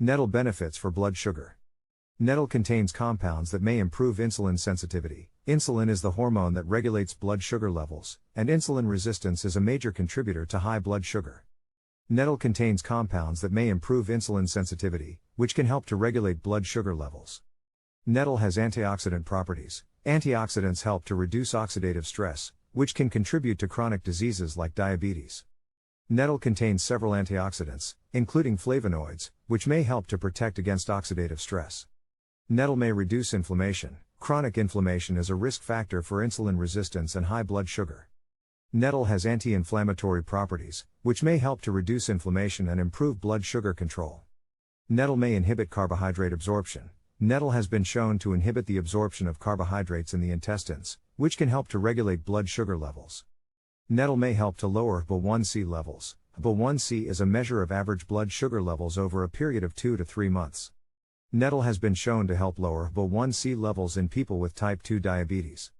Nettle benefits for blood sugar. Nettle contains compounds that may improve insulin sensitivity. Insulin is the hormone that regulates blood sugar levels, and insulin resistance is a major contributor to high blood sugar. Nettle contains compounds that may improve insulin sensitivity, which can help to regulate blood sugar levels. Nettle has antioxidant properties. Antioxidants help to reduce oxidative stress, which can contribute to chronic diseases like diabetes. Nettle contains several antioxidants, including flavonoids, which may help to protect against oxidative stress. Nettle may reduce inflammation. Chronic inflammation is a risk factor for insulin resistance and high blood sugar. Nettle has anti-inflammatory properties, which may help to reduce inflammation and improve blood sugar control. Nettle may inhibit carbohydrate absorption. Nettle has been shown to inhibit the absorption of carbohydrates in the intestines, which can help to regulate blood sugar levels. Nettle may help to lower HbA1c levels. HbA1c is a measure of average blood sugar levels over a period of 2 to 3 months. Nettle has been shown to help lower HbA1c levels in people with type 2 diabetes.